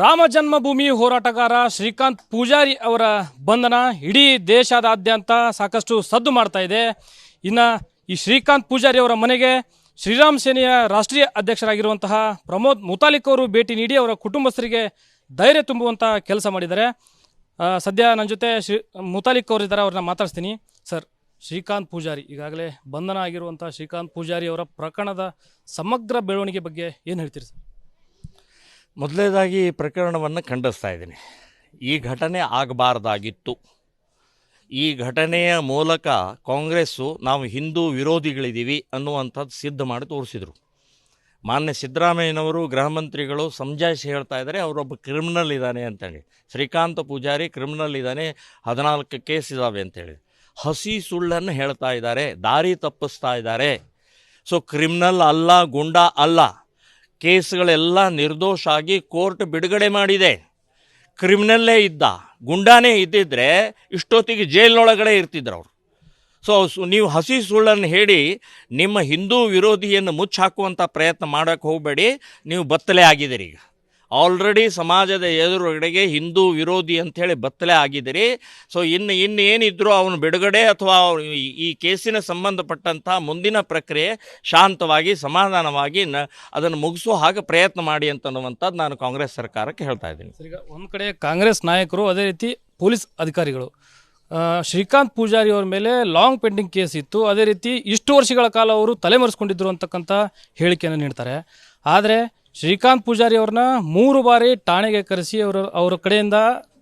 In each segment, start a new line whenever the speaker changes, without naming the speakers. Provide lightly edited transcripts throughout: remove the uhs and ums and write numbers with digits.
ರಾಮ ಜನ್ಮಭೂಮಿ ಹೋರಾಟಗಾರ ಶ್ರೀಕಾಂತ್ ಪೂಜಾರಿ ಅವರ ಬಂಧನ ಇಡೀ ದೇಶದಾದ್ಯಂತ ಸಾಕಷ್ಟು ಸದ್ದು ಮಾಡ್ತಾ ಇದೆ. ಇನ್ನು ಈ ಶ್ರೀಕಾಂತ್ ಪೂಜಾರಿ ಅವರ ಮನೆಗೆ ಶ್ರೀರಾಮ್ ಸೇನೆಯ ರಾಷ್ಟ್ರೀಯ ಅಧ್ಯಕ್ಷರಾಗಿರುವಂತಹ ಪ್ರಮೋದ್ ಮುತಾಲಿಕ್ ಅವರು ಭೇಟಿ ನೀಡಿ ಅವರ ಕುಟುಂಬಸ್ಥರಿಗೆ ಧೈರ್ಯ ತುಂಬುವಂಥ ಕೆಲಸ ಮಾಡಿದ್ದಾರೆ. ಸದ್ಯ ನನ್ನ ಜೊತೆ ಮುತಾಲಿಕ್ ಅವರಿದ್ದಾರೆ, ಅವ್ರನ್ನ ಮಾತಾಡ್ತೀನಿ. ಸರ್, ಶ್ರೀಕಾಂತ್ ಪೂಜಾರಿ ಈಗಾಗಲೇ ಬಂಧನ ಆಗಿರುವಂಥ ಶ್ರೀಕಾಂತ್ ಪೂಜಾರಿ ಅವರ ಪ್ರಕರಣದ ಸಮಗ್ರ ಬೆಳವಣಿಗೆ ಬಗ್ಗೆ ಏನು ಹೇಳ್ತೀರಿ ಸರ್?
ಮೊದಲನೇದಾಗಿ ಈ ಪ್ರಕರಣವನ್ನು ಖಂಡಿಸ್ತಾ ಇದ್ದೀನಿ. ಈ ಘಟನೆ ಆಗಬಾರ್ದಾಗಿತ್ತು. ಈ ಘಟನೆಯ ಮೂಲಕ ಕಾಂಗ್ರೆಸ್ಸು ನಾವು ಹಿಂದೂ ವಿರೋಧಿಗಳಿದ್ದೀವಿ ಅನ್ನುವಂಥದ್ದು ಸಿದ್ಧ ಮಾಡಿ ತೋರಿಸಿದರು. ಮಾನ್ಯ ಸಿದ್ದರಾಮಯ್ಯನವರು ಗೃಹ ಮಂತ್ರಿಗಳು ಸಮಜಾಯಿಸಿ ಹೇಳ್ತಾ ಇದ್ದಾರೆ, ಅವರೊಬ್ಬ ಕ್ರಿಮಿನಲ್ ಇದ್ದಾನೆ ಅಂತೇಳಿ. ಶ್ರೀಕಾಂತ್ ಪೂಜಾರಿ ಕ್ರಿಮಿನಲ್ ಇದ್ದಾನೆ, 14 ಕೇಸ್ ಇದ್ದಾವೆ ಅಂತೇಳಿ ಹಸಿ ಸುಳ್ಳನ್ನು ಹೇಳ್ತಾ ಇದ್ದಾರೆ, ದಾರಿ ತಪ್ಪಿಸ್ತಾ ಇದ್ದಾರೆ. ಸೊ ಕ್ರಿಮಿನಲ್ ಅಲ್ಲ, ಗುಂಡ ಅಲ್ಲ, ಕೇಸ್ಗಳೆಲ್ಲ ನಿರ್ದೋಷ ಆಗಿ ಕೋರ್ಟ್ ಬಿಡುಗಡೆ ಮಾಡಿದೆ. ಕ್ರಿಮಿನಲ್ಲೇ ಇದ್ದ, ಗುಂಡಾನೇ ಇದ್ದಿದ್ರೆ ಇಷ್ಟೊತ್ತಿಗೆ ಜೈಲಿನೊಳಗಡೆ ಇರ್ತಿದ್ರು ಅವರು. ಸೊ ನೀವು ಹಸಿ ಸುಳ್ಳನ್ನು ಹೇಳಿ ನಿಮ್ಮ ಹಿಂದೂ ವಿರೋಧಿಯನ್ನು ಮುಚ್ಚಾಕುವಂಥ ಪ್ರಯತ್ನ ಮಾಡೋಕ್ಕೆ ಹೋಗಬೇಡಿ. ನೀವು ಬತ್ತಲೆ ಆಗಿದ್ದೀರಿ. ಈಗ ಆಲ್ರೆಡಿ ಸಮಾಜದ ಎದುರುಗಡೆಗೆ ಹಿಂದೂ ವಿರೋಧಿ ಅಂಥೇಳಿ ಬತ್ತಲೆ ಆಗಿದ್ದೀರಿ. ಸೊ ಇನ್ನು ಏನಿದ್ರು ಅವನು ಬಿಡುಗಡೆ ಅಥವಾ ಈ ಕೇಸಿನ ಸಂಬಂಧಪಟ್ಟಂಥ ಮುಂದಿನ ಪ್ರಕ್ರಿಯೆ ಶಾಂತವಾಗಿ ಸಮಾಧಾನವಾಗಿ ಅದನ್ನು ಮುಗಿಸೋ ಹಾಗೆ ಪ್ರಯತ್ನ ಮಾಡಿ ಅಂತನ್ನುವಂಥದ್ದು ನಾನು ಕಾಂಗ್ರೆಸ್ ಸರ್ಕಾರಕ್ಕೆ ಹೇಳ್ತಾ ಇದ್ದೀನಿ.
ಈಗ ಒಂದು ಕಡೆ ಕಾಂಗ್ರೆಸ್ ನಾಯಕರು, ಅದೇ ರೀತಿ ಪೊಲೀಸ್ ಅಧಿಕಾರಿಗಳು ಶ್ರೀಕಾಂತ್ ಪೂಜಾರಿ ಅವ್ರ ಮೇಲೆ ಲಾಂಗ್ ಪೆಂಡಿಂಗ್ ಕೇಸ್ ಇತ್ತು, ಅದೇ ರೀತಿ ಇಷ್ಟು ವರ್ಷಗಳ ಕಾಲ ಅವರು ತಲೆಮರೆಸ್ಕೊಂಡಿದ್ರು ಅಂತಕ್ಕಂಥ ಹೇಳಿಕೆಯನ್ನು ನೀಡ್ತಾರೆ. ಆದರೆ ಶ್ರೀಕಾಂತ್ ಪೂಜಾರಿ ಅವ್ರನ್ನ 3 ಬಾರಿ ಠಾಣೆಗೆ ಕರೆಸಿ ಅವರ ಕಡೆಯಿಂದ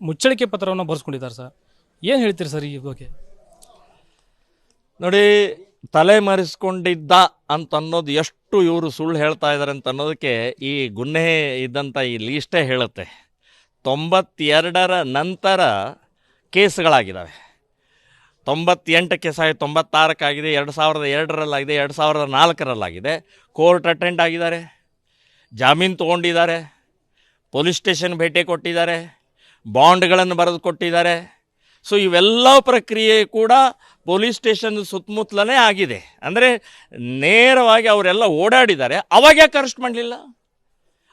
ಮುಚ್ಚಳಿಕೆ ಪತ್ರವನ್ನು ಬರೆಸ್ಕೊಂಡಿದ್ದಾರೆ ಸರ್. ಏನು ಹೇಳ್ತೀರಿ ಸರ್ ಈ ಬಗ್ಗೆ?
ನೋಡಿ, ತಲೆಮರೆಸ್ಕೊಂಡಿದ್ದ ಅಂತನ್ನೋದು ಎಷ್ಟು ಇವರು ಸುಳ್ಳು ಹೇಳ್ತಾ ಇದ್ದಾರೆ ಅಂತ ಅನ್ನೋದಕ್ಕೆ ಈ ಗುನ್ನೆ ಇದ್ದಂಥ ಈ ಲೀಸ್ಟೇ ಹೇಳುತ್ತೆ. 92ರ ನಂತರ ಕೇಸ್ಗಳಾಗಿದ್ದಾವೆ. 98 ಕೇಸ್ ಆಗಿದೆ, 96ಕ್ಕಾಗಿದೆ, 2002ರಲ್ಲಾಗಿದೆ, 2004ರಲ್ಲಾಗಿದೆ. ಕೋರ್ಟ್ ಅಟೆಂಡ್ ಆಗಿದ್ದಾರೆ, ಜಾಮೀನು ತೊಗೊಂಡಿದ್ದಾರೆ, ಪೊಲೀಸ್ ಸ್ಟೇಷನ್ ಭೇಟಿ ಕೊಟ್ಟಿದ್ದಾರೆ, ಬಾಂಡ್ಗಳನ್ನು ಬರೆದು ಕೊಟ್ಟಿದ್ದಾರೆ. ಸೊ ಇವೆಲ್ಲ ಪ್ರಕ್ರಿಯೆ ಕೂಡ ಪೊಲೀಸ್ ಸ್ಟೇಷನ್ ಸುತ್ತಮುತ್ತಲೇ ಆಗಿದೆ. ಅಂದರೆ ನೇರವಾಗಿ ಅವರೆಲ್ಲ ಓಡಾಡಿದ್ದಾರೆ. ಅವಾಗ ಯಾಕೆ ಅರೆಸ್ಟ್ ಮಾಡಲಿಲ್ಲ?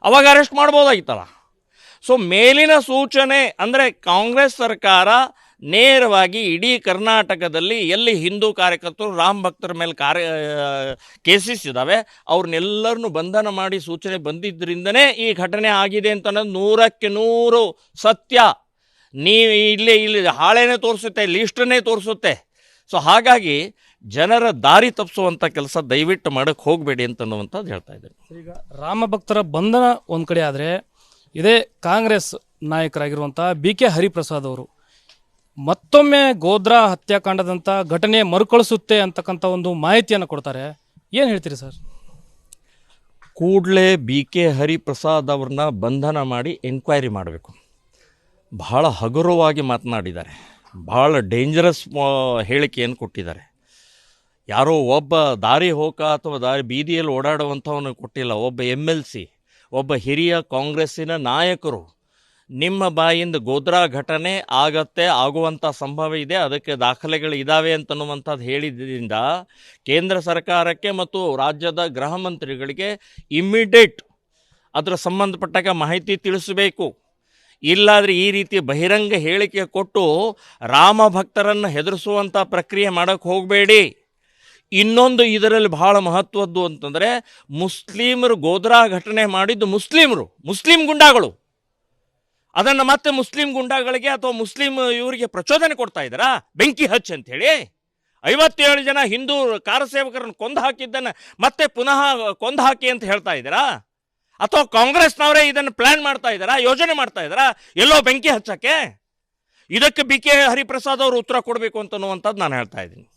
ಅವಾಗ ಅರೆಸ್ಟ್ ಮಾಡ್ಬೋದಾಗಿತ್ತಲ್ಲ. ಸೊ ಮೇಲಿನ ಸೂಚನೆ ಅಂದರೆ ಕಾಂಗ್ರೆಸ್ ಸರ್ಕಾರ ನೇರವಾಗಿ ಇಡೀ ಕರ್ನಾಟಕದಲ್ಲಿ ಎಲ್ಲಿ ಹಿಂದೂ ಕಾರ್ಯಕರ್ತರು ರಾಮ್ ಭಕ್ತರ ಮೇಲೆ ಕೇಸಸ್ ಇದ್ದಾವೆ ಅವ್ರನ್ನೆಲ್ಲರನ್ನು ಬಂಧನ ಮಾಡಿ ಸೂಚನೆ ಬಂದಿದ್ದರಿಂದನೇ ಈ ಘಟನೆ ಆಗಿದೆ ಅಂತ ಅನ್ನೋದು 100ಕ್ಕೆ 100 ಸತ್ಯ. ನೀವು ಇಲ್ಲಿ ಹಾಳೆನೇ ತೋರಿಸುತ್ತೆ, ಲೀಸ್ಟನ್ನೇ ತೋರಿಸುತ್ತೆ. ಸೊ ಹಾಗಾಗಿ ಜನರ ದಾರಿ ತಪ್ಪಿಸುವಂಥ ಕೆಲಸ ದಯವಿಟ್ಟು ಮಾಡೋಕ್ಕೆ ಹೋಗಬೇಡಿ ಅಂತನ್ನುವಂಥದ್ದು ಹೇಳ್ತಾ ಇದ್ದೀನಿ.
ಈಗ ರಾಮ ಭಕ್ತರ ಬಂಧನ ಒಂದು ಕಡೆ ಆದರೆ, ಇದೇ ಕಾಂಗ್ರೆಸ್ ನಾಯಕರಾಗಿರುವಂಥ BK ಹರಿಪ್ರಸಾದ್ ಅವರು ಮತ್ತೊಮ್ಮೆ ಗೋಧ್ರಾ ಹತ್ಯಾಕಾಂಡದಂಥ ಘಟನೆ ಮರುಕಳಿಸುತ್ತೆ ಅಂತಕ್ಕಂಥ ಒಂದು ಮಾಹಿತಿಯನ್ನು ಕೊಡ್ತಾರೆ. ಏನು ಹೇಳ್ತೀರಿ ಸರ್?
ಕೂಡಲೇ BK ಹರಿಪ್ರಸಾದ್ ಅವ್ರನ್ನ ಬಂಧನ ಮಾಡಿ ಎನ್ಕ್ವೈರಿ ಮಾಡಬೇಕು. ಬಹಳ ಹಗುರವಾಗಿ ಮಾತನಾಡಿದ್ದಾರೆ, ಭಾಳ ಡೇಂಜರಸ್ ಹೇಳಿಕೆಯನ್ನು ಕೊಟ್ಟಿದ್ದಾರೆ. ಯಾರೋ ಒಬ್ಬ ದಾರಿ ಹೋಕ ಅಥವಾ ಬೀದಿಯಲ್ಲಿ ಓಡಾಡುವಂಥವನು ಕೊಟ್ಟಿಲ್ಲ. ಒಬ್ಬ MLC, ಒಬ್ಬ ಹಿರಿಯ ಕಾಂಗ್ರೆಸ್ಸಿನ ನಾಯಕರು ನಿಮ್ಮ ಬಾಯಿಂದ ಗೋಧ್ರಾ ಘಟನೆ ಆಗುವಂಥ ಸಂಭವ ಇದೆ, ಅದಕ್ಕೆ ದಾಖಲೆಗಳು ಇದ್ದಾವೆ ಅಂತನ್ನುವಂಥದ್ದು ಹೇಳಿದ್ದರಿಂದ ಕೇಂದ್ರ ಸರ್ಕಾರಕ್ಕೆ ಮತ್ತು ರಾಜ್ಯದ ಗೃಹ ಮಂತ್ರಿಗಳಿಗೆ ಇಮ್ಮಿಡಿಯೇಟ್ ಅದರ ಸಂಬಂಧಪಟ್ಟಾಗ ಮಾಹಿತಿ ತಿಳಿಸಬೇಕು. ಇಲ್ಲಾದರೆ ಈ ರೀತಿ ಬಹಿರಂಗ ಹೇಳಿಕೆ ಕೊಟ್ಟು ರಾಮ ಭಕ್ತರನ್ನು ಹೆದರಿಸುವಂಥ ಪ್ರಕ್ರಿಯೆ ಮಾಡೋಕ್ಕೆ ಹೋಗಬೇಡಿ. ಇನ್ನೊಂದು ಇದರಲ್ಲಿ ಬಹಳ ಮಹತ್ವದ್ದು ಅಂತಂದರೆ, ಮುಸ್ಲಿಮರು ಗೋಧ್ರಾ ಘಟನೆ ಮಾಡಿದ್ದು ಮುಸ್ಲಿಂ ಗುಂಡಾಗಳು. ಅದನ್ನು ಮತ್ತೆ ಮುಸ್ಲಿಂ ಗುಂಡಾಗಳಿಗೆ ಅಥವಾ ಮುಸ್ಲಿಂ ಇವರಿಗೆ ಪ್ರಚೋದನೆ ಕೊಡ್ತಾ ಇದ್ದಾರಾ? ಬೆಂಕಿ ಹಚ್ಚಿ ಅಂಥೇಳಿ 57 ಜನ ಹಿಂದೂ ಕಾರಸೇವಕರನ್ನು ಕೊಂದು ಹಾಕಿದ್ದನ್ನು ಮತ್ತೆ ಪುನಃ ಕೊಂದು ಹಾಕಿ ಅಂತ ಹೇಳ್ತಾ ಇದ್ದೀರಾ? ಅಥವಾ ಕಾಂಗ್ರೆಸ್ನವರೇ ಇದನ್ನು ಪ್ಲ್ಯಾನ್ ಮಾಡ್ತಾ ಇದ್ದಾರಾ, ಯೋಜನೆ ಮಾಡ್ತಾ ಇದ್ದಾರಾ ಎಲ್ಲೋ ಬೆಂಕಿ ಹಚ್ಚಕ್ಕೆ? ಇದಕ್ಕೆ BK ಹರಿಪ್ರಸಾದ್ ಅವರು ಉತ್ತರ ಕೊಡಬೇಕು ಅಂತನ್ನುವಂಥದ್ದು ನಾನು ಹೇಳ್ತಾ ಇದ್ದೀನಿ.